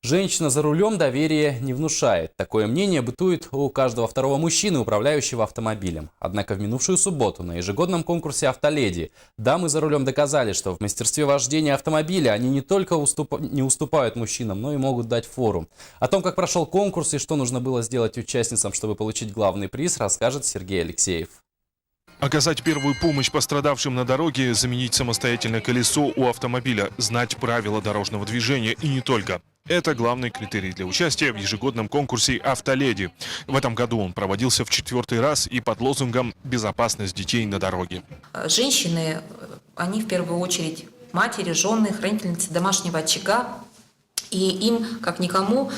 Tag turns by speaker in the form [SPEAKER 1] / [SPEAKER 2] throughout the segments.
[SPEAKER 1] Женщина за рулем доверия не внушает. Такое мнение бытует у каждого второго мужчины, управляющего автомобилем. Однако в минувшую субботу на ежегодном конкурсе «Автоледи» дамы за рулем доказали, что в мастерстве вождения автомобиля они не только не уступают мужчинам, но и могут дать фору. О том, как прошел конкурс и что нужно было сделать участницам, чтобы получить главный приз, расскажет Сергей Алексеев.
[SPEAKER 2] Оказать первую помощь пострадавшим на дороге, заменить самостоятельное колесо у автомобиля, знать правила дорожного движения и не только. Это главный критерий для участия в ежегодном конкурсе «Автоледи». В этом году он проводился в 4-й раз и под лозунгом «Безопасность детей на дороге».
[SPEAKER 3] Женщины, они в первую очередь матери, жены, хранительницы домашнего очага. И им, как никому,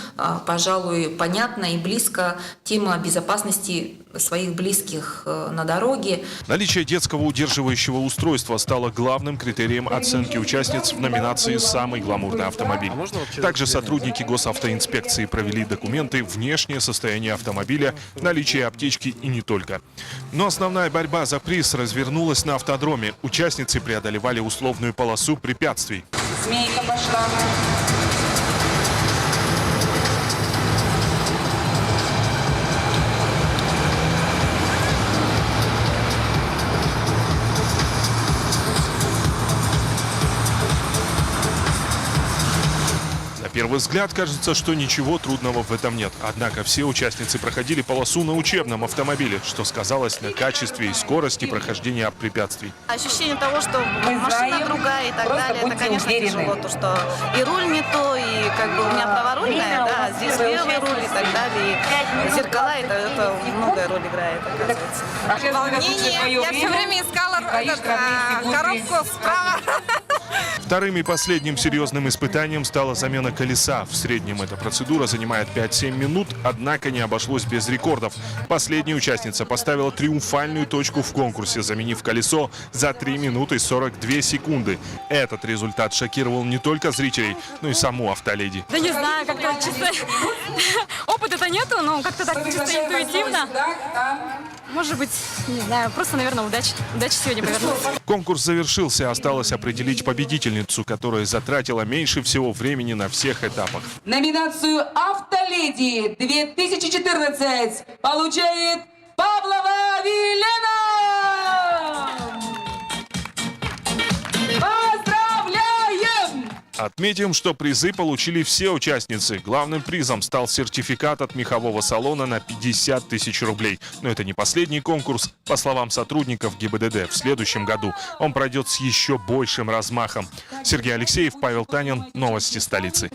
[SPEAKER 3] пожалуй, понятна и близко тема безопасности своих близких на дороге.
[SPEAKER 2] Наличие детского удерживающего устройства стало главным критерием оценки участниц в номинации «Самый гламурный автомобиль». Также сотрудники госавтоинспекции провели документы, внешнее состояние автомобиля, наличие аптечки и не только. Но основная борьба за приз развернулась на автодроме. Участницы преодолевали условную полосу препятствий.
[SPEAKER 4] Змейка пошла.
[SPEAKER 2] На первый взгляд кажется, что ничего трудного в этом нет. Однако все участницы проходили полосу на учебном автомобиле, что сказалось на качестве и скорости прохождения препятствий.
[SPEAKER 5] Ощущение того, что машина другая и так далее, это, конечно, тяжело. То, что и руль не то, и как бы у меня праворульная, да, здесь левый руль и так далее. И зеркала, это многое роль играет, оказывается.
[SPEAKER 4] Волнение. Я все время искала коробку справа.
[SPEAKER 2] Вторым и последним серьезным испытанием стала замена колеса. В среднем эта процедура занимает 5-7 минут, однако не обошлось без рекордов. Последняя участница поставила триумфальную точку в конкурсе, заменив колесо за 3 минуты 42 секунды. Этот результат шокировал не только зрителей, но и саму автоледи.
[SPEAKER 6] Да не знаю, как-то чисто опыта-то нету, но как-то так чисто интуитивно. Может быть, не знаю, просто, наверное, удача сегодня повернулась.
[SPEAKER 2] Конкурс завершился, осталось определить победительницу, которая затратила меньше всего времени на всех этапах.
[SPEAKER 4] Номинацию «Автоледи 2014» получает Павлова Вилена! Поздравляем!
[SPEAKER 2] Отметим, что призы получили все участницы. Главным призом стал сертификат от мехового салона на 50 тысяч рублей. Но это не последний конкурс. По словам сотрудников ГИБДД, в следующем году он пройдет с еще большим размахом. Сергей Алексеев, Павел Танин. Новости столицы.